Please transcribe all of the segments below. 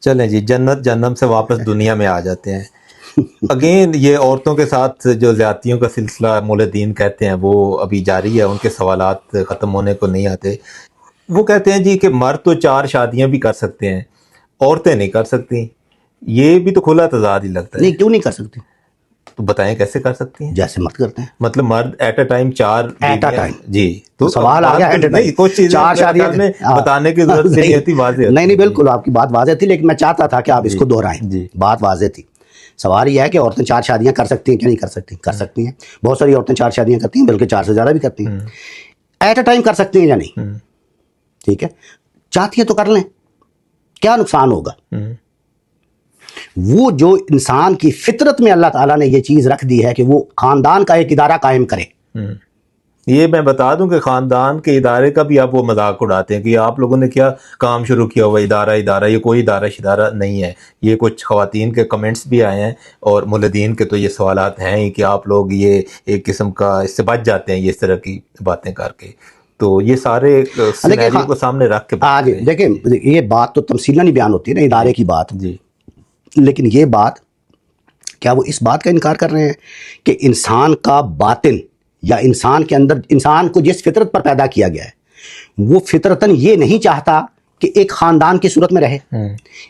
چلیں جی، جنت جہنم سے واپس دنیا میں آ جاتے ہیں. اگین یہ عورتوں کے ساتھ جو زیادتیوں کا سلسلہ مولدین کہتے ہیں وہ ابھی جاری ہے، ان کے سوالات ختم ہونے کو نہیں آتے. وہ کہتے ہیں جی کہ مرد تو 4 شادیاں بھی کر سکتے ہیں، عورتیں نہیں کر سکتی. یہ بھی تو کھلا تضاد ہی لگتا ہے. نہیں، کیوں نہیں کر سکتی؟ تو بتائیں کیسے کر سکتی ہیں؟ جیسے مت کرتے ہیں. مطلب مرد at a time 4 at a time جی، تو سوال آ گیا. نہیں، کچھ چیزیں 4 شادیاں میں بتانے کی ضرورت نہیں ہوتی، واضح ہوتی. نہیں بالکل آپ کی بات واضح تھی، لیکن میں چاہتا تھا کہ آپ اس کو دہرائیں. بات واضح تھی. سوال یہ ہے کہ عورتیں 4 شادیاں کر سکتی ہیں کہ نہیں کر سکتی؟ کر سکتی ہیں. بہت ساری عورتیں 4 شادیاں کرتی ہیں، بلکہ 4 سے زیادہ بھی کرتی ہیں. ایٹ اے ٹائم کر سکتی ہیں یا نہیں؟ ٹھیک ہے، چاہتی ہیں تو کر لیں، کیا نقصان ہوگا؟ وہ جو انسان کی فطرت میں اللہ تعالیٰ نے یہ چیز رکھ دی ہے کہ وہ خاندان کا ایک ادارہ قائم کرے. یہ میں بتا دوں کہ خاندان کے ادارے کا بھی آپ وہ مذاق اڑاتے ہیں کہ آپ لوگوں نے کیا کام شروع کیا ہوا ادارہ. یہ کوئی ادارہ شدارہ نہیں ہے. یہ کچھ خواتین کے کمنٹس بھی آئے ہیں اور مولدین کے تو یہ سوالات ہیں ہی کہ آپ لوگ یہ ایک قسم کا اس سے بچ جاتے ہیں یہ اس طرح کی باتیں کر کے. تو یہ سارے سینیریو کو سامنے رکھ کے آج دیکھیں یہ بات تو تمثیلاً ہی بیان ہوتی ہے نا، ادارے کی بات. جی، لیکن یہ بات کیا وہ اس بات کا انکار کر رہے ہیں کہ انسان کا باطن یا انسان کے اندر، انسان کو جس فطرت پر پیدا کیا گیا ہے وہ فطرتاً یہ نہیں چاہتا کہ ایک خاندان کی صورت میں رہے؟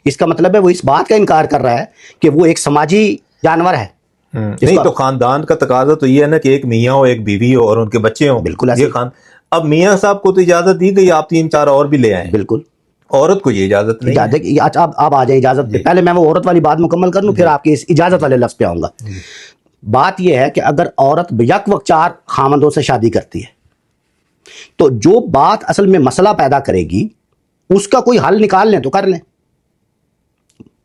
اس کا مطلب ہے وہ اس بات کا انکار کر رہا ہے کہ وہ ایک سماجی جانور ہے. نہیں تو خاندان کا تقاضا تو یہ ہے نا کہ ایک میاں ہو، ایک بیوی ہو اور ان کے بچے ہوں. بالکل ایسے. اب میاں صاحب کو تو اجازت دی گئی آپ 3-4 اور بھی لے آئیں. بالکل. عورت کو یہ اجازت نہیں ہے. اب آ جائیں اجازت پہ. پہلے میں وہ عورت والی بات مکمل کر لوں، پھر آپ کی اس اجازت والے لفظ پہ آؤں گا. بات یہ ہے کہ اگر عورت یک وقت 4 خامندوں سے شادی کرتی ہے تو جو بات اصل میں مسئلہ پیدا کرے گی اس کا کوئی حل نکال لیں تو کر لیں.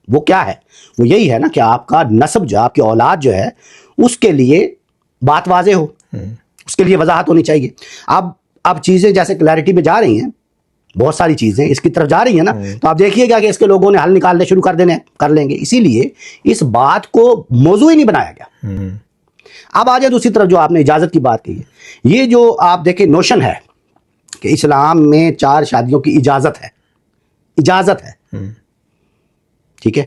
وہ کیا ہے؟ وہ یہی ہے نا کہ آپ کا نسب جو آپ کی اولاد جو ہے اس کے لیے بات واضح ہو، اس کے لیے وضاحت ہونی چاہیے. اب چیزیں جیسے کلیئرٹی میں جا رہی ہیں، بہت ساری چیزیں اس کی طرف جا رہی ہیں نا، تو آپ دیکھیے گا کہ اس کے لوگوں نے حل نکالنے شروع کر لیں گے. اسی لیے اس بات کو موضوع ہی نہیں بنایا گیا. اب آ جائے دوسری طرف جو آپ نے اجازت کی بات کی ہے. یہ جو آپ دیکھیں نوشن ہے کہ اسلام میں 4 شادیوں کی اجازت ہے. ٹھیک ہے.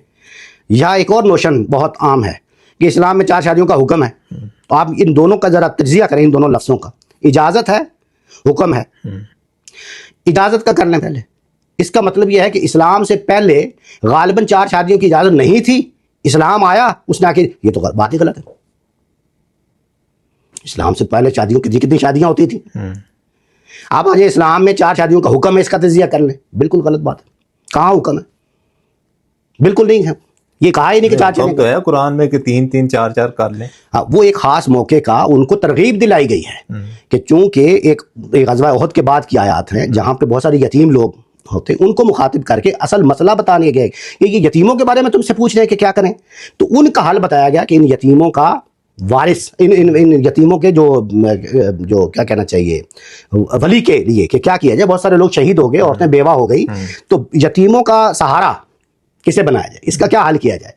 یا ایک اور نوشن بہت عام ہے کہ اسلام میں 4 شادیوں کا حکم ہے. تو آپ ان دونوں کا ذرا تجزیہ کریں، ان دونوں لفظوں کا. اجازت ہے، حکم ہے. اجازت کا کر لیں پہلے. اس کا مطلب یہ ہے کہ اسلام سے پہلے غالباً 4 شادیوں کی اجازت نہیں تھی. اسلام آیا، اس نے آ کے یہ تو بات ہی غلط ہے. اسلام سے پہلے شادیوں کی کتنی شادیاں ہوتی تھی. آپ آج اسلام میں 4 شادیوں کا حکم ہے، اس کا تجزیہ کر لیں. بالکل غلط بات ہے. کہاں حکم ہے؟ بالکل نہیں ہے. یہ کہا ہی نہیں کہ 4 تو ہے قرآن میں کہ 3-3 4-4 کر لیں. وہ ایک خاص موقع کا ان کو ترغیب دلائی گئی ہے کہ چونکہ ایک غزوہ احد کے بعد کی آیات ہیں جہاں پہ بہت سارے یتیم لوگ ہوتے ہیں، ان کو مخاطب کر کے اصل مسئلہ بتانے گئے کہ یہ یتیموں کے بارے میں تم سے پوچھ رہے ہیں کہ کیا کریں. تو ان کا حل بتایا گیا کہ ان یتیموں کا وارث، ان یتیموں کے جو کیا کہنا چاہیے ولی کے لیے کہ کیا کیا جائے. بہت سارے لوگ شہید ہو گئے، عورتیں بیوہ ہو گئی، تو یتیموں کا سہارا کسے بنایا جائے، اس کا کیا حل کیا جائے.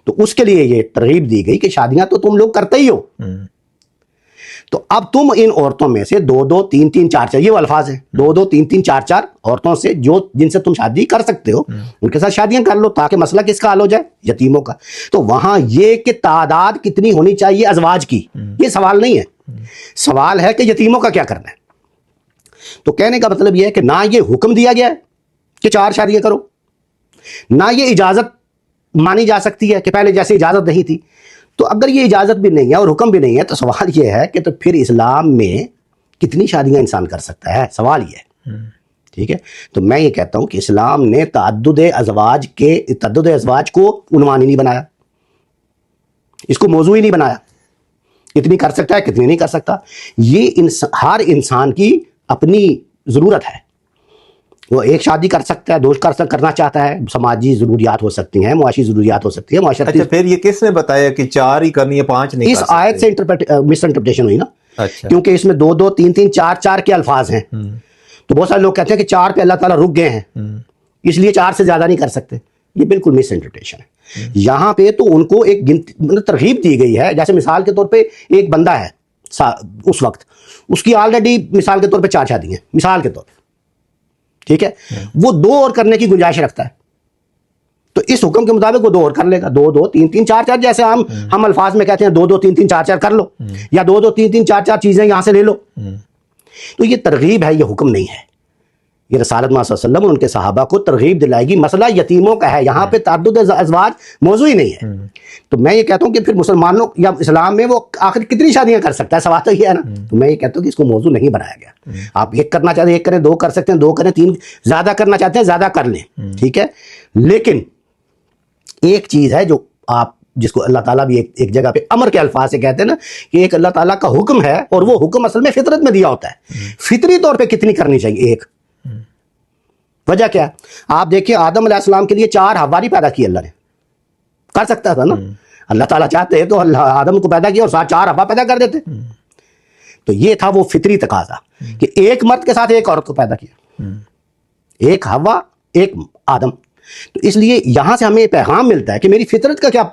تو اس کے لیے یہ ترغیب دی گئی کہ شادیاں تو تم لوگ کرتے ہی ہو، تو اب تم ان عورتوں میں سے 2-2 3-3 4-4، یہ وہ الفاظ ہیں، 2-2 3-3 4-4 عورتوں سے جن سے تم شادی کر سکتے ہو ان کے ساتھ شادیاں کر لو، تاکہ مسئلہ کس کا حل ہو جائے؟ یتیموں کا. تو وہاں یہ کہ تعداد کتنی ہونی چاہیے ازواج کی، یہ سوال نہیں ہے. سوال ہے کہ یتیموں کا کیا کرنا ہے. تو کہنے کا مطلب یہ ہے کہ نہ یہ حکم دیا گیا ہے کہ 4 شادیاں کرو، نہ یہ اجازت مانی جا سکتی ہے کہ پہلے جیسے اجازت نہیں تھی. تو اگر یہ اجازت بھی نہیں ہے اور حکم بھی نہیں ہے تو سوال یہ ہے کہ تو پھر اسلام میں کتنی شادیاں انسان کر سکتا ہے؟ سوال یہ ہے. ٹھیک ہے. تو میں یہ کہتا ہوں کہ اسلام نے تعدد ازواج کو عنوان ہی نہیں بنایا، اس کو موضوع ہی نہیں بنایا. کتنی کر سکتا ہے، کتنی نہیں کر سکتا، یہ ہر انسان کی اپنی ضرورت ہے. وہ 1 شادی کر سکتا ہے، 2 کرنا چاہتا ہے، سماجی ضروریات ہو سکتی ہیں، معاشی ضروریات ہو سکتی ہیں، معاشرتی. اچھا پھر یہ کس نے بتایا کہ 4 ہی کرنی ہے، 5 نہیں کر اس سکتے؟ آیت سے مس انٹرپریٹیشن ہوئی نا. اچھا. کیونکہ اس میں 2-2 3-3 4-4 کے الفاظ ہیں. تو بہت سارے لوگ کہتے ہیں کہ 4 پہ اللہ تعالیٰ رک گئے ہیں، اس لیے 4 سے زیادہ نہیں کر سکتے. یہ بالکل مس انٹرپریٹیشن ہے. یہاں پہ تو ان کو ایک ترغیب دی گئی ہے. جیسے مثال کے طور پہ ایک بندہ ہے اس وقت، اس کی آلریڈی مثال کے طور پہ 4 شادی ہیں، مثال کے طور پہ. ٹھیک ہے. وہ 2 اور کرنے کی گنجائش رکھتا ہے. تو اس حکم کے مطابق وہ 2 اور کر لے گا, 2 2 3 3 4 4, جیسے ہم الفاظ میں کہتے ہیں 2 2 3 3 4 4 کر لو, یا 2 2 3 3 4 4 چیزیں یہاں سے لے لو. تو یہ ترغیب ہے, یہ حکم نہیں ہے. یہ رسالت محمد صلی اللہ علیہ وسلم اور ان کے صحابہ کو ترغیب دلائے گی. مسئلہ یتیموں کا ہے, یہاں پہ تعدد ازواج موضوع ہی نہیں ہے. تو میں یہ کہتا ہوں کہ پھر مسلمانوں یا اسلام میں وہ آخر کتنی شادیاں کر سکتا ہے, سوال تو یہ ہے نا. تو میں یہ کہتا ہوں کہ اس کو موضوع نہیں بنایا گیا. آپ 1 کرنا چاہتے ہیں 1 کریں, 2 کر سکتے ہیں 2 کریں, 3 زیادہ کرنا چاہتے ہیں زیادہ کر لیں, ٹھیک ہے. لیکن ایک چیز ہے جو آپ جس کو اللہ تعالیٰ بھی ایک جگہ پہ امر کے الفاظ سے کہتے ہیں نا, کہ ایک اللہ تعالیٰ کا حکم ہے اور وہ حکم اصل میں فطرت میں دیا ہوتا ہے. فطری طور پہ کتنی کرنی چاہیے؟ 1. وجہ کیا؟ آپ دیکھیں آدم علیہ السلام کے لیے 4 حوا نہیں پیدا کی اللہ نے. کر سکتا تھا نا, اللہ تعالیٰ چاہتے تو اللہ آدم کو پیدا کیا اور 4 حوا پیدا کر دیتے. تو یہ تھا وہ فطری تقاضا کہ ایک مرد کے ساتھ ایک عورت کو پیدا کیا, 1 حوا 1 آدم. تو اس لیے یہاں سے ہمیں پیغام ملتا ہے کہ میری فطرت کا کیا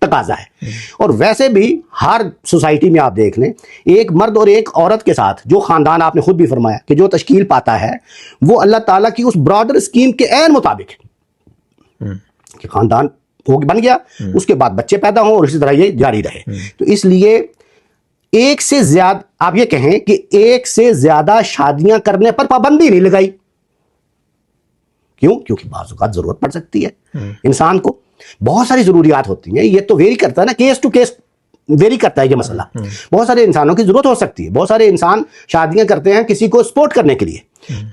تقاضا ہے. اور ویسے بھی ہر سوسائٹی میں آپ دیکھ لیں, ایک مرد اور ایک عورت کے ساتھ جو خاندان, آپ نے خود بھی فرمایا کہ جو تشکیل پاتا ہے وہ اللہ تعالیٰ کی اس براڈر اسکیم کے عین مطابق کہ خاندان بن گیا, اس کے بعد بچے پیدا ہوں اور اسی طرح یہ جاری رہے. تو اس لیے ایک سے زیادہ, آپ یہ کہیں کہ ایک سے زیادہ شادیاں کرنے پر پابندی نہیں لگائی. کیوں؟ کیونکہ بعض اوقات ضرورت پڑ سکتی ہے انسان کو, بہت ساری ضروریات ہوتی ہیں. یہ تو ویری کرتا ہے نا, کیس ٹو کیس ویری کرتا ہے یہ مسئلہ. بہت سارے انسانوں کی ضرورت ہو سکتی ہے. بہت سارے انسان شادیاں کرتے ہیں کسی کو سپورٹ کرنے کے لیے,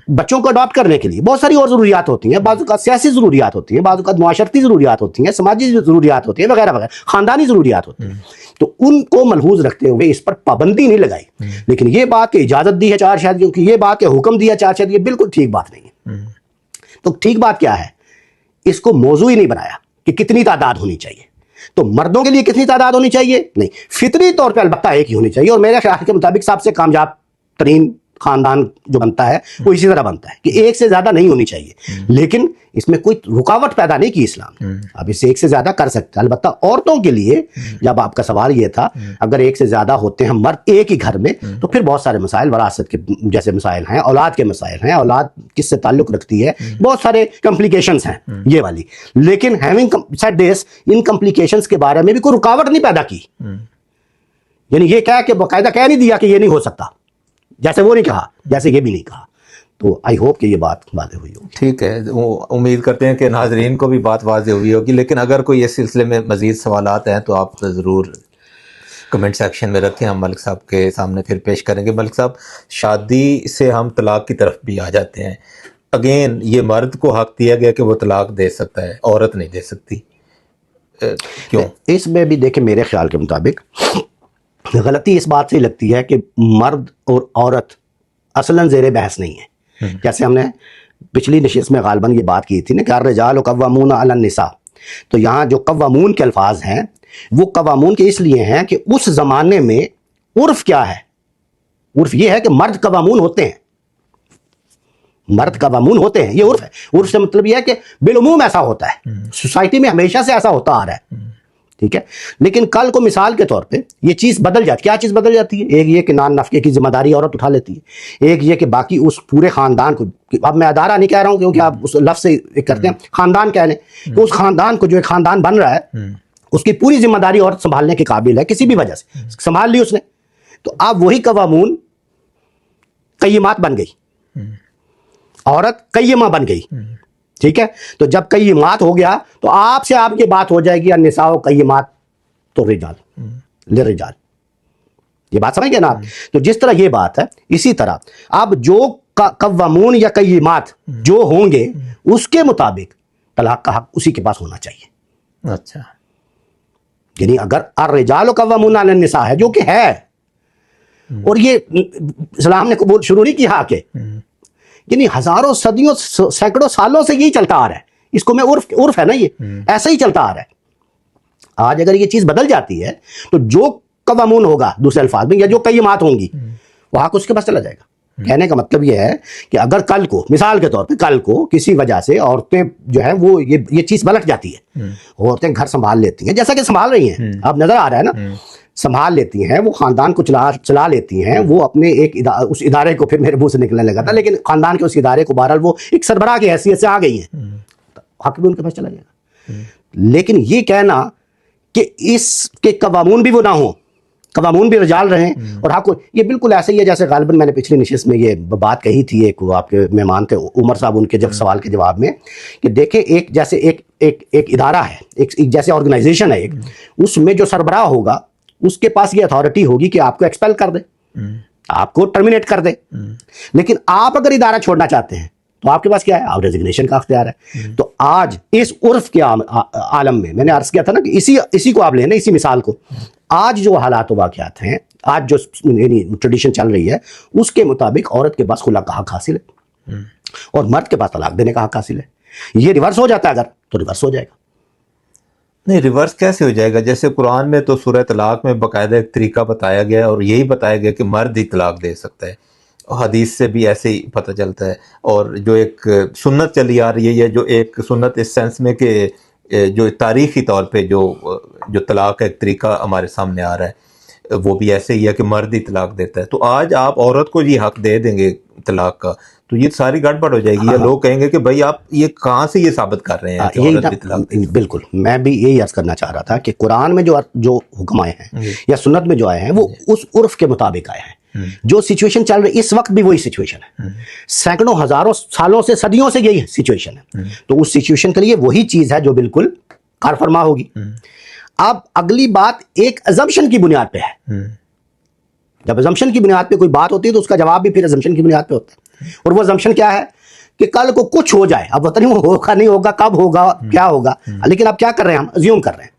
بچوں کو اڈاپٹ کرنے کے لیے. بہت ساری اور ضروریات ہوتی ہیں. بعض اوقات سیاسی ضروریات ہوتی ہیں, بعض اوقات معاشرتی ضروریات ہوتی ہیں, سماجی ضروریات ہوتی ہیں, وغیرہ وغیرہ, خاندانی ضروریات ہوتی ہیں. تو ان کو ملحوظ رکھتے ہوئے اس پر پابندی نہیں لگائی. لیکن یہ بات کہ اجازت دی ہے 4 شادیوں کی, یہ بات کہ حکم دیا 4 شادیوں, بالکل ٹھیک بات نہیں ہے. تو ٹھیک بات کیا ہے؟ اس کو موضوع ہی نہیں بنایا کہ کتنی تعداد ہونی چاہیے. تو مردوں کے لیے کتنی تعداد ہونی چاہیے؟ نہیں, فطری طور پہ البتہ 1 ہی ہونی چاہیے. اور میرے خیال کے مطابق سب سے کامیاب ترین خاندان جو بنتا ہے وہ اسی طرح بنتا ہے کہ 1 سے زیادہ نہیں ہونی چاہیے. لیکن اس میں کوئی رکاوٹ پیدا نہیں کی اسلام نے. اب اس سے 1 سے زیادہ کر سکتے ہیں. البتہ عورتوں کے لیے, جب آپ کا سوال یہ تھا, اگر 1 سے زیادہ ہوتے ہیں مرد ایک ہی گھر میں, تو پھر بہت سارے مسائل, وراثت کے جیسے مسائل ہیں, اولاد کے مسائل ہیں, اولاد کس سے تعلق رکھتی ہے, بہت سارے کمپلیکیشنز ہیں یہ والی. لیکن having said this, in complications کے بارے میں بھی کوئی رکاوٹ نہیں پیدا کی. یعنی یہ کہہ کہ باقاعدہ کہہ نہیں دیا کہ یہ نہیں ہو سکتا, جیسے وہ نہیں کہا جیسے یہ بھی نہیں کہا. تو آئی ہوپ کہ یہ بات واضح ہوئی ہوگی. ٹھیک ہے, امید کرتے ہیں کہ ناظرین کو بھی بات واضح ہوئی ہوگی. لیکن اگر کوئی اس سلسلے میں مزید سوالات ہیں تو آپ ضرور کمنٹ سیکشن میں رکھیں, ہم ملک صاحب کے سامنے پھر پیش کریں گے. ملک صاحب, شادی سے ہم طلاق کی طرف بھی آ جاتے ہیں. اگین یہ مرد کو حق دیا گیا کہ وہ طلاق دے سکتا ہے, عورت نہیں دے سکتی, کیوں؟ اس میں بھی دیکھیں میرے خیال کے مطابق غلطی اس بات سے لگتی ہے کہ مرد اور عورت اصلاً زیر بحث نہیں ہے. جیسے ہم نے پچھلی نشست میں غالباً یہ بات کی تھی نا کہ الرجال قوامون علی النساء. تو یہاں جو قوامون کے الفاظ ہیں وہ قوامون کے اس لیے ہیں کہ اس زمانے میں عرف کیا ہے؟ عرف یہ ہے کہ مرد قوامون ہوتے ہیں, مرد قوامون ہوتے ہیں, یہ عرف ہے. عرف سے مطلب یہ ہے کہ بالعموم ایسا ہوتا ہے, سوسائٹی میں ہمیشہ سے ایسا ہوتا آ رہا ہے, ٹھیک ہے. لیکن کل کو مثال کے طور پہ یہ چیز بدل جاتی. کیا چیز بدل جاتی ہے؟ ایک یہ کہ نان نفقے کی ذمہ داری عورت اٹھا لیتی ہے, ایک یہ کہ باقی اس پورے خاندان کو, اب میں ادارہ نہیں کہہ رہا ہوں کیونکہ آپ اس لفظ سے کرتے ہیں, خاندان کہہ لیں کہ اس خاندان کو, جو ایک خاندان بن رہا ہے, اس کی پوری ذمہ داری عورت سنبھالنے کے قابل ہے, کسی بھی وجہ سے سنبھال لی اس نے. تو اب وہی قوامون قیمات بن گئی, عورت قیمہ بن گئی, ٹھیک ہے. تو جب قیمات ہو گیا تو آپ سے آپ کی بات ہو جائے گی النساء قیمات تو رجال للرجال. یہ بات سمجھ گئے نا آپ؟ تو جس طرح یہ بات ہے, اسی طرح اب جو قوامون یا قیمات جو ہوں گے اس کے مطابق طلاق کا حق اسی کے پاس ہونا چاہیے. اچھا, یعنی اگر الرجال قوامون علی النساء ہے, جو کہ ہے, اور یہ اسلام نے قبول شروع نہیں کیا کہ یعنی ہزاروں صدیوں سینکڑوں سالوں سے یہی چلتا آ رہا ہے. اس کو میں عرف ہے نا, یہ ایسا ہی چلتا آ رہا ہے. آج اگر یہ چیز بدل جاتی ہے تو جو قوامون ہوگا, دوسرے الفاظ میں, یا جو قیمات ہوں گی, وہ حق اس کے پاس چلا جائے گا. کہنے کا مطلب یہ ہے کہ اگر کل کو, مثال کے طور پہ کل کو کسی وجہ سے عورتیں جو ہے وہ یہ چیز پلٹ جاتی ہے, عورتیں گھر سنبھال لیتی ہیں جیسا کہ سنبھال رہی ہیں, اب نظر آ رہا ہے نا, سنبھال لیتی ہیں, وہ خاندان کو چلا لیتی ہیں, وہ اپنے ایک اس ادارے کو, پھر میرے منہ سے نکلنے لگا تھا, لیکن خاندان کے اس ادارے کو بہرحال وہ ایک سربراہ کی حیثیت سے آ گئی ہیں. حق بھی ان کے پاس چلا جائے گا. لیکن یہ کہنا کہ اس کے قوامون بھی وہ نہ ہوں, قوامون بھی رجال رہیں اور حق, یہ بالکل ایسے ہی ہے جیسے غالباً میں نے پچھلی نشست میں یہ بات کہی تھی, ایک وہ آپ کے مہمان تھے عمر صاحب, ان کے جب سوال کے جواب میں, کہ دیکھیں ایک جیسے ایک ادارہ ہے, ایک جیسے آرگنائزیشن ہے, ایک اس میں جو سربراہ ہوگا اس کے پاس یہ اتھارٹی ہوگی کہ آپ کو ایکسپیل کر دے, آپ کو ٹرمینیٹ کر دے. لیکن آپ اگر ادارہ چھوڑنا چاہتے ہیں تو آپ کے پاس کیا ہے, آپ ریزگنیشن کا اختیار ہے. تو آج اس عرف کے عالم میں نے عرض کیا تھا نا کہ اسی کو آپ لیں نا, اسی مثال کو, آج جو حالات و واقعات ہیں, آج جو ٹریڈیشن چل رہی ہے, اس کے مطابق عورت کے پاس خلا کا حق حاصل ہے اور مرد کے پاس طلاق دینے کا حق حاصل ہے. یہ ریورس ہو جاتا ہے اگر, تو ریورس ہو جائے گا. نہیں, ریورس کیسے ہو جائے گا؟ جیسے قرآن میں تو سورہ طلاق میں باقاعدہ ایک طریقہ بتایا گیا ہے اور یہی بتایا گیا کہ مرد ہی طلاق دے سکتا ہے, حدیث سے بھی ایسے ہی پتہ چلتا ہے. اور جو ایک سنت چلی آ رہی ہے, جو ایک سنت اس سینس میں کہ جو تاریخی طور پہ جو طلاق کا ایک طریقہ ہمارے سامنے آ رہا ہے, وہ بھی ایسے ہی ہے کہ مرد ہی طلاق دیتا ہے. تو آج آپ عورت کو یہ حق دے دیں گے طلاق کا, تو یہ ساری گڑبڑ ہو جائے گی. یا لوگ کہیں گے کہ بھائی آپ یہ کہاں سے یہ ثابت کر رہے ہیں کہ عورت بھی طلاق دے. بالکل, میں بھی یہی عرض کرنا چاہ رہا تھا کہ قرآن میں جو حکم آئے ہیں یا سنت میں جو آئے ہیں وہ اس عرف کے مطابق آئے ہیں. جو سچویشن چل رہی اس وقت بھی وہی سچویشن ہے, سینکڑوں ہزاروں سالوں سے صدیوں سے یہی سچویشن ہے. تو اس سچویشن کے لیے وہی چیز ہے جو بالکل کار فرما ہوگی. اب اگلی بات ایک ازمپشن کی بنیاد پہ ہے. جب ازمپشن کی بنیاد پہ کوئی بات ہوتی ہے تو اس کا جواب بھی پھر ازمپشن کی بنیاد پہ ہوتا ہے. اور وہ ازمپشن کیا ہے کہ کل کو کچھ ہو جائے, اب پتہ نہیں وہ ہوگا نہیں ہوگا, کب ہوگا, کیا ہوگا, لیکن اب کیا کر رہے ہیں, ہم ازیوم کر رہے ہیں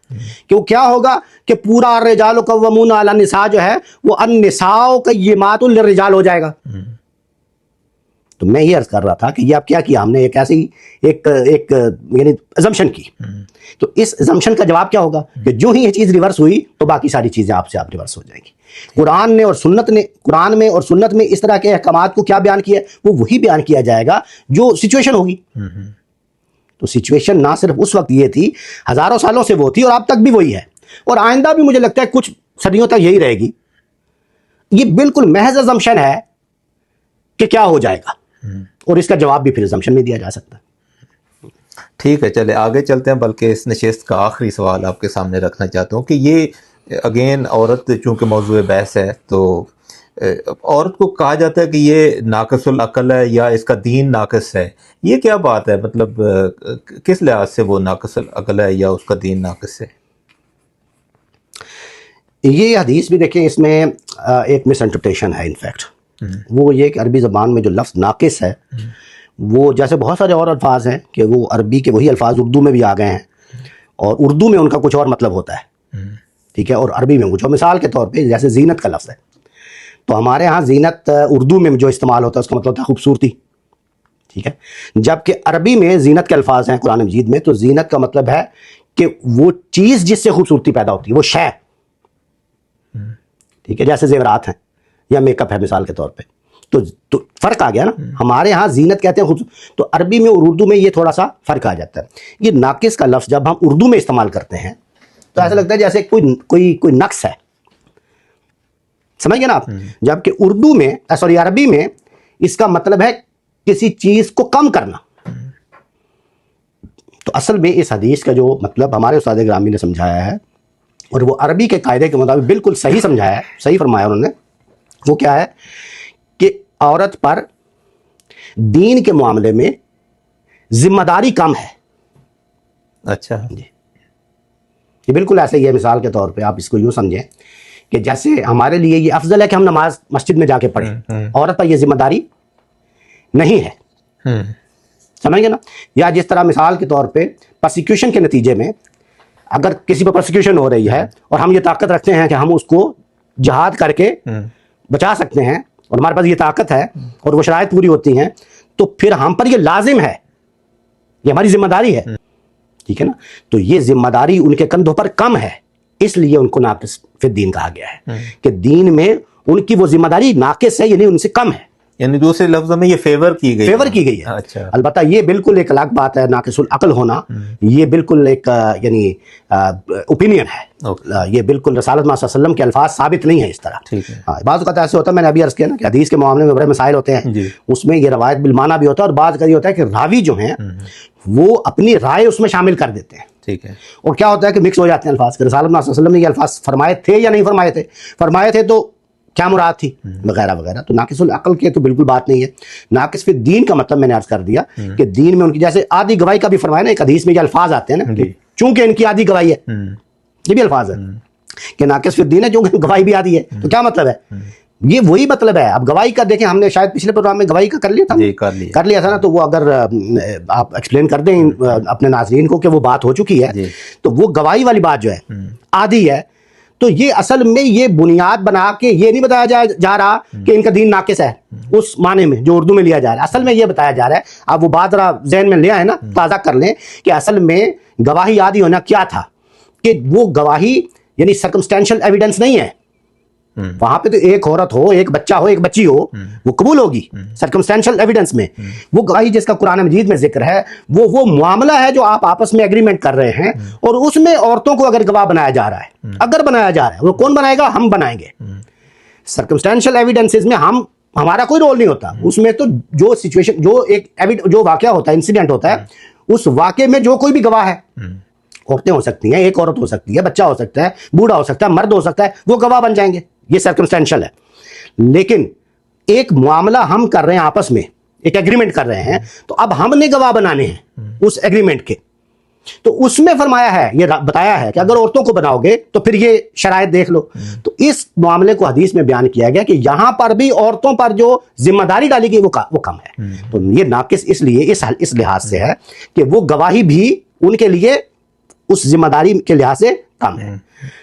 کہ وہ کیا ہوگا کہ پورا الرجال قوامون علی النساء جو ہے وہ النساء قیمات للرجال ہو جائے گا. تو میں یہ عرض کر رہا تھا کہ یہ اب کیا ہم نے ایک ایسی ایک یعنی ازمپشن کی. تو اس ازمپشن کا جواب کیا ہوگا کہ جو ہی یہ چیز ریورس ہوئی تو باقی ساری چیزیں آپ سے ریورس ہو جائیں گی. قرآن میں اور سنت میں اس طرح کے احکامات کو کیا بیان کیا ہے, وہ وہی بیان کیا جائے گا جو سچویشن ہوگی. تو سچویشن نہ صرف اس وقت یہ تھی, ہزاروں سالوں سے وہ تھی اور اب تک بھی وہی ہے, اور آئندہ بھی مجھے لگتا ہے کچھ صدیوں تک یہی رہے گی. یہ بالکل محض assumption ہے کہ کیا ہو جائے گا, اور اس کا جواب بھی پھر assumption میں دیا جا سکتا ہے. ٹھیک ہے, چلے آگے چلتے ہیں. بلکہ اس نشست کا آخری سوال آپ کے سامنے رکھنا چاہتا ہوں کہ یہ اگین عورت چونکہ موضوع بحث ہے, تو عورت کو کہا جاتا ہے کہ یہ ناقص العقل ہے یا اس کا دین ناقص ہے. یہ کیا بات ہے, مطلب کس لحاظ سے وہ ناقص العقل ہے یا اس کا دین ناقص ہے؟ یہ حدیث بھی دیکھیں, اس میں ایک مس انٹرپریٹیشن ہے. انفیکٹ وہ یہ کہ عربی زبان میں جو لفظ ناقص ہے, وہ جیسے بہت سارے اور الفاظ ہیں کہ وہ عربی کے وہی الفاظ اردو میں بھی آ گئے ہیں, اور اردو میں ان کا کچھ اور مطلب ہوتا ہے, ٹھیک ہے, اور عربی میں کچھ. مثال کے طور پہ جیسے زینت کا لفظ ہے, تو ہمارے ہاں زینت اردو میں جو استعمال ہوتا ہے اس کا مطلب ہوتا ہے خوبصورتی, ٹھیک ہے, جبکہ عربی میں زینت کے الفاظ ہیں قرآن مجید میں, تو زینت کا مطلب ہے کہ وہ چیز جس سے خوبصورتی پیدا ہوتی ہے, وہ شے, ٹھیک ہے, جیسے زیورات ہیں یا میک اپ ہے مثال کے طور پہ. تو فرق آ گیا نا. ہمارے ہاں زینت کہتے ہیں خوبصورت, تو عربی میں اور اردو میں یہ تھوڑا سا فرق آ جاتا ہے. یہ ناقص کا لفظ جب ہم اردو میں استعمال کرتے ہیں تو ایسا لگتا ہے جیسے کوئی نقص ہے, سمجھ گئے نا آپ. جبکہ اردو میں عربی میں اس کا مطلب ہے کسی چیز کو کم کرنا. تو اصل میں اس حدیث کا جو مطلب ہمارے استاد گرامی نے سمجھایا ہے, اور وہ عربی کے قاعدے کے مطابق بالکل صحیح سمجھایا ہے, صحیح فرمایا انہوں نے, وہ کیا ہے کہ عورت پر دین کے معاملے میں ذمہ داری کم ہے. اچھا جی, یہ بالکل ایسے ہی ہے. مثال کے طور پہ آپ اس کو یوں سمجھیں کہ جیسے ہمارے لیے یہ افضل ہے کہ ہم نماز مسجد میں جا کے پڑھیں, عورت پر یہ ذمہ داری نہیں ہے, سمجھ گئے نا. یا جس طرح مثال کے طور پہ پرسیکیوشن کے نتیجے میں اگر کسی پر پرسیکیوشن ہو رہی ہے اور ہم یہ طاقت رکھتے ہیں کہ ہم اس کو جہاد کر کے بچا سکتے ہیں, اور ہمارے پاس یہ طاقت ہے اور وہ شرائط پوری ہوتی ہیں, تو پھر ہم پر یہ لازم ہے, یہ ہماری ذمہ داری ہے, ٹھیک ہے نا. تو یہ ذمہ داری ان کے کندھوں پر کم ہے, اس لیے ان کو ناقص فی الدین کہا گیا ہے کہ دین میں ان کی وہ ذمہ داری ناقص ہے, یعنی ان سے کم ہے. یعنی دوسرے لفظوں میں یہ فیور کی گئی ہے. اچھا. البتہ یہ بالکل ایک الگ بات ہے, ناقص العقل ہونا یہ بالکل ایک یعنی اوپینین ہے, یہ بالکل رسالت محمد صلی اللہ علیہ وسلم کے الفاظ ثابت نہیں ہیں اس طرح. بعض اوقات ایسے ہوتا ہے, میں نے ابھی عرض کیا نا کہ حدیث کے معاملے میں بڑے مسائل ہوتے ہیں, اس میں یہ روایت بالمعنی بھی ہوتا ہے, اور بعض کا یہ ہوتا ہے کہ راوی جو ہیں وہ اپنی رائے اس میں شامل کر دیتے ہیں. ٹھیک ہے. اور کیا ہوتا ہے کہ مکس ہو جاتے ہیں الفاظ. کہ رسالت محمد صلی اللہ علیہ وسلم نے یہ الفاظ فرمائے تھے یا نہیں فرمائے تھے تو کیا مراد تھی وغیرہ وغیرہ. تو ناقص العقل کی تو بالکل بات نہیں ہے. ناقص فی الدین کا مطلب میں نے عرض کر دیا کہ دین میں ان کی جیسے آدھی گواہی کا بھی فرمایا نا, ایک حدیث میں یہ الفاظ آتے ہیں نا کہ چونکہ ان کی آدھی گواہی ہے, یہ بھی الفاظ ہے کہ ناقص فی الدین ہے چونکہ گواہی بھی آدھی ہے. تو کیا مطلب ہے؟ یہ وہی مطلب ہے. اب گواہی کا دیکھیں, ہم نے شاید پچھلے پروگرام میں گواہی کا کر لیا تھا نا, تو وہ اگر آپ ایکسپلین کر دیں اپنے ناظرین کو کہ وہ بات ہو چکی ہے, تو وہ گواہی والی بات جو ہے آدھی ہے, تو یہ اصل میں یہ بنیاد بنا کے یہ نہیں بتایا جا رہا کہ ان کا دین ناقص ہے اس معنی میں جو اردو میں لیا جا رہا ہے. اصل میں یہ بتایا جا رہا ہے, آپ وہ بات ذرا ذہن میں لیا ہے نا, تازہ کر لیں کہ اصل میں گواہی آدھی ہونا کیا تھا کہ وہ گواہی یعنی سرکمسٹینشل ایویڈنس نہیں ہے. وہاں پہ تو ایک عورت ہو, ایک بچہ ہو, ایک بچی ہو, وہ قبول ہوگی سرکمسٹینشل ایویڈنس میں. وہ گواہی جس کا قرآن مجید میں ذکر ہے وہ معاملہ ہے جو آپ آپس میں ایگریمنٹ کر رہے ہیں, اور اس میں عورتوں کو اگر گواہ بنایا جا رہا ہے, اگر بنایا جا رہا ہے, وہ کون بنائے گا؟ ہم بنائیں گے. سرکمسٹینشل ایویڈنسز میں ہمارا کوئی رول نہیں ہوتا. اس میں تو جو سچویشن جو واقعہ ہوتا ہے, انسیڈنٹ ہوتا ہے, اس واقعے میں جو کوئی بھی گواہ ہے, عورتیں ہو سکتی ہیں, ایک عورت ہو سکتی ہے, بچہ ہو سکتا ہے, بوڑھا ہو سکتا ہے, مرد ہو سکتا ہے, وہ گواہ بن جائیں گے. یہ سرکمسٹینشل ہے. لیکن ایک معاملہ ہم کر رہے ہیں آپس میں, ایک ایگریمنٹ کر رہے ہیں, تو اب ہم نے گواہ بنانے ہیں اس ایگریمنٹ کے. تو اس میں فرمایا ہے, یہ بتایا ہے کہ اگر عورتوں کو بناؤ گے تو پھر یہ شرائط دیکھ لو. تو اس معاملے کو حدیث میں بیان کیا گیا کہ یہاں پر بھی عورتوں پر جو ذمہ داری ڈالی گئی وہ کم ہے. تو یہ ناقص اس لیے اس لحاظ سے ہے کہ وہ گواہی بھی ان کے لیے اس ذمہ داری کے لحاظ سے کم ہے.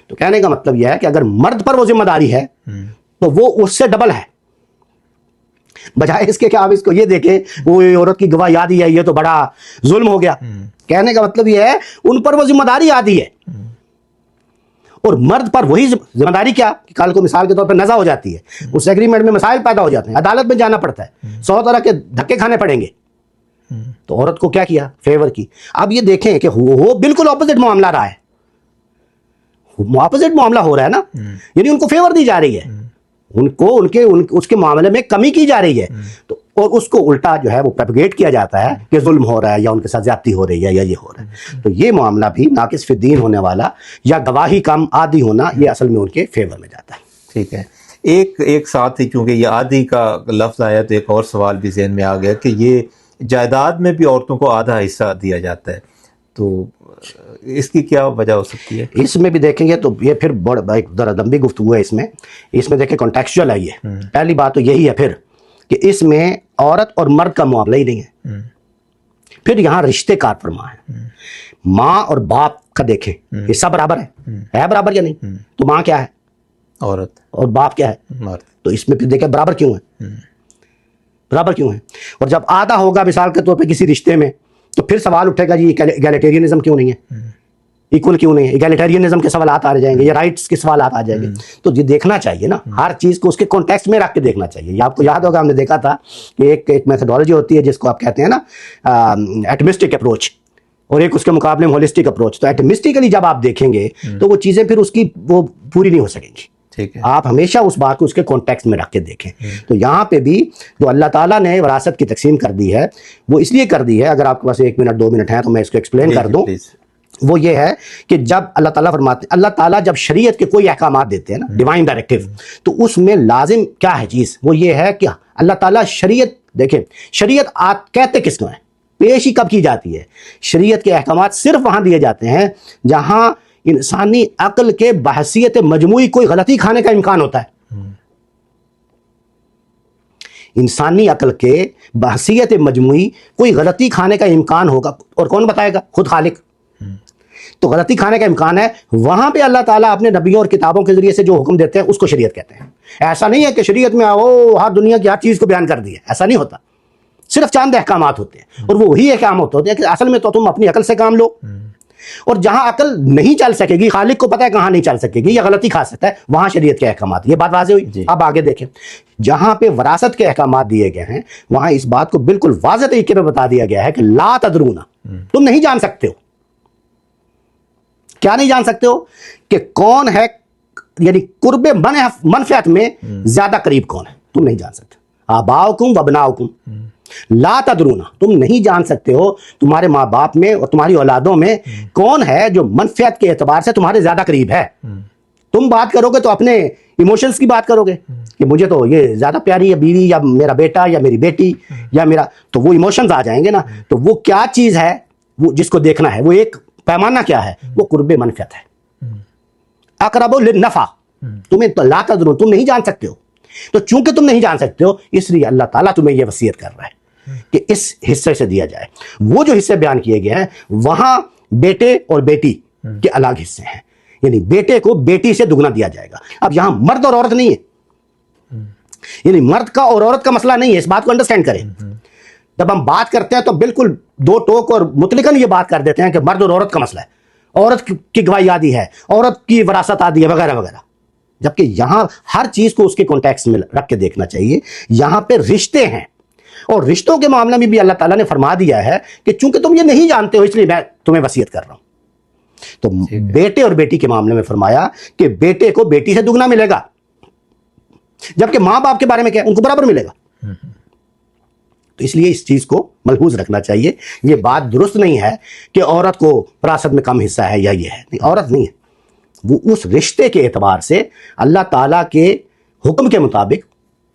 تو کہنے کا مطلب یہ ہے کہ اگر مرد پر وہ ذمہ داری ہے تو وہ اس سے ڈبل ہے, بجائے اس کے کہ آپ اس کو یہ دیکھیں وہ عورت کی گواہی آدھی ہے, یہ تو بڑا ظلم ہو گیا. کہنے کا مطلب یہ ہے ان پر وہ ذمہ داری آدھی ہے, اور مرد پر وہی ذمہ داری کیا کہ کل کو مثال کے طور پر نزا ہو جاتی ہے, اس ایگریمنٹ میں مسائل پیدا ہو جاتے ہیں, عدالت میں جانا پڑتا ہے, 100 طرح کے دھکے کھانے پڑیں گے. تو عورت کو کیا کیا؟ فیور کی. اب یہ دیکھیں کہ وہ بالکل اپوزٹ معاملہ رہا ہے, اپوزٹ معاملہ ہو رہا ہے نا, یعنی ان کو فیور دی جا رہی ہے, ان کو اس کے معاملے میں کمی کی جا رہی ہے. تو اور اس کو الٹا جو ہے وہ پروپیگیٹ کیا جاتا ہے کہ ظلم ہو رہا ہے یا ان کے ساتھ زیادتی ہو رہی ہے یا یہ ہو رہا ہے. تو یہ معاملہ بھی ناقص فی الدین ہونے والا یا گواہی کم آدھی ہونا, یہ اصل میں ان کے فیور میں جاتا ہے. ٹھیک ہے. ایک ساتھ ہی چونکہ یہ آدھی کا لفظ آیا تو ایک اور سوال بھی ذہن میں آ گیا کہ یہ جائیداد میں بھی عورتوں کو آدھا حصہ دیا جاتا ہے, تو اس کی کیا وجہ ہو سکتی ہے؟ اس میں بھی دیکھیں گے تو یہ پھر بڑا ایک لمبی گفتگو ہے اس میں دیکھیں کانٹیکسچوئل ہے. یہ پہلی بات تو یہی ہے پھر کہ اس میں عورت اور مرد کا معاملہ ہی نہیں ہے. پھر یہاں رشتے کار فرما ہے, ماں اور باپ کا دیکھیں حصہ برابر ہے برابر یا نہیں؟ تو ماں کیا ہے؟ عورت, اور باپ کیا ہے؟ مرد. تو اس میں پھر دیکھیں برابر کیوں ہے؟ اور جب آدھا ہوگا مثال کے طور پہ کسی رشتے میں, تو پھر سوال اٹھے گا جی ایگالیٹیرینزم کیوں نہیں ہے, ایکول کیوں نہیں ہے, ایگالیٹیرینزم کے سوالات آ جائیں گے یا رائٹس کے سوالات آ جائیں گے. تو یہ دیکھنا چاہیے نا, ہر چیز کو اس کے کانٹیکسٹ میں رکھ کے دیکھنا چاہیے. یہ آپ کو یاد ہوگا ہم نے دیکھا تھا کہ ایک میتھڈالوجی ہوتی ہے جس کو آپ کہتے ہیں نا ایٹمسٹک اپروچ, اور ایک اس کے مقابلے میں ہولسٹک اپروچ. تو ایٹمسٹیکلی جب آپ دیکھیں گے تو وہ چیزیں پھر اس کی وہ پوری نہیں ہو سکیں گی. آپ ہمیشہ اس بات کو اس کے کانٹیکسٹ میں رکھ کے دیکھیں. تو یہاں پہ بھی جو اللہ تعالیٰ نے وراثت کی تقسیم کر دی ہے وہ اس لیے کر دی ہے, اگر آپ کے پاس 1 منٹ 2 منٹ ہیں تو میں اس کو ایکسپلین کر دوں. وہ یہ ہے کہ جب اللہ تعالیٰ فرماتے ہیں, اللہ تعالیٰ جب شریعت کے کوئی احکامات دیتے ہیں نا, ڈیوائن ڈائریکٹیو, تو اس میں لازم کیا ہے چیز, وہ یہ ہے کہ اللہ تعالیٰ شریعت, دیکھیں شریعت آپ کہتے کس کو ہیں, پیش ہی کب کی جاتی ہے؟ شریعت کے احکامات صرف وہاں دیے جاتے ہیں جہاں انسانی عقل کے بحثیت مجموعی کوئی غلطی کھانے کا امکان ہوتا ہے. انسانی عقل کے بحثیت مجموعی کوئی غلطی کھانے کا امکان ہوگا, اور کون بتائے گا؟ خود خالق. تو غلطی کھانے کا امکان ہے, وہاں پہ اللہ تعالیٰ اپنے نبیوں اور کتابوں کے ذریعے سے جو حکم دیتے ہیں اس کو شریعت کہتے ہیں. ایسا نہیں ہے کہ شریعت میں ہر دنیا کی ہر چیز کو بیان کر دیا, ایسا نہیں ہوتا. صرف چند احکامات ہوتے ہیں, اور وہ وہی احکام ہوتے ہیں کہ اصل میں تو تم اپنی عقل سے کام لو, اور جہاں عقل نہیں چل سکے گی، خالق کو پتہ ہے کہاں نہیں چل سکے گی یا غلطی کھا سکتا ہے، وہاں شریعت کے احکامات، یہ بات واضح ہوئی. اب آگے دیکھیں، جہاں پہ وراثت کے احکامات دیے گئے ہیں وہاں اس بات کو بالکل واضح طریقے پہ بتا دیا گیا ہے کہ لا تدرون، تم نہیں جان سکتے ہو. کیا نہیں جان سکتے ہو؟ کہ کون ہے، یعنی قرب منفعت میں زیادہ قریب کون ہے، تم نہیں جان سکتے. آباؤکم و ابناؤکم لا تدرون، تم نہیں جان سکتے ہو تمہارے ماں باپ میں اور تمہاری اولادوں میں کون ہے جو منفعت کے اعتبار سے تمہارے زیادہ قریب ہے. تم بات کرو گے تو اپنے ایموشنز کی بات کرو گے کہ مجھے تو یہ زیادہ پیاری ہے بیوی یا میرا بیٹا یا میری بیٹی یا میرا، تو وہ ایموشنز آ جائیں گے نا. تو وہ کیا چیز ہے وہ جس کو دیکھنا ہے، وہ ایک پیمانہ کیا ہے، وہ قرب منفعت ہے. اقرب للنفع، تمہیں لا تدرون، تم نہیں جان سکتے ہو. تو چونکہ تم نہیں جان سکتے ہو اس لیے اللہ تعالیٰ تمہیں یہ وصیت کر رہا ہے کہ اس حصے سے دیا جائے. وہ جو حصے بیان کیے گئے ہیں وہاں بیٹے اور بیٹی کے الگ حصے ہیں، یعنی بیٹے کو بیٹی سے دگنا دیا جائے گا. اب یہاں مرد اور عورت نہیں ہے، یعنی مرد کا اور عورت کا مسئلہ نہیں ہے، اس بات کو انڈرسٹینڈ کریں. جب ہم بات کرتے ہیں تو بالکل دو ٹوک اور مطلقاً یہ بات کر دیتے ہیں کہ مرد اور عورت کا مسئلہ ہے، عورت کی گواہی آدھی ہے، عورت کی وراثت آدھی ہے، وغیرہ وغیرہ. جبکہ یہاں ہر چیز کو اس کے کانٹیکسٹ میں رکھ کے دیکھنا چاہیے. یہاں پہ رشتے ہیں، اور رشتوں کے معاملے میں بھی اللہ تعالیٰ نے فرما دیا ہے کہ چونکہ تم یہ نہیں جانتے ہو اس لیے میں تمہیں وصیت کر رہا ہوں. تو بیٹے اور بیٹی کے معاملے میں فرمایا کہ بیٹے کو بیٹی سے دگنا ملے گا، جبکہ ماں باپ کے بارے میں کیا، ان کو برابر ملے گا. تو اس لیے اس چیز کو ملحوظ رکھنا چاہیے. یہ بات درست نہیں ہے کہ عورت کو وراثت میں کم حصہ ہے یا یہ ہے، نہیں، عورت نہیں ہے. وہ اس رشتے کے اعتبار سے اللہ تعالیٰ کے حکم کے مطابق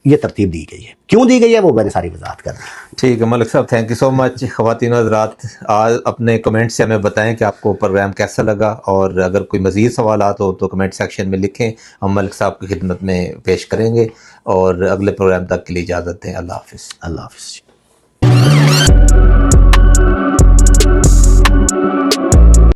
یہ ترتیب دی گئی ہے. کیوں دی گئی ہے وہ میں نے ساری وضاحت کر دی. ٹھیک ہے ملک صاحب، تھینک یو سو مچ. خواتین و حضرات، آج اپنے کمنٹ سے ہمیں بتائیں کہ آپ کو پروگرام کیسا لگا، اور اگر کوئی مزید سوالات ہو تو کمنٹ سیکشن میں لکھیں، ہم ملک صاحب کی خدمت میں پیش کریں گے. اور اگلے پروگرام تک کے لیے اجازت دیں. اللہ حافظ. اللہ حافظ.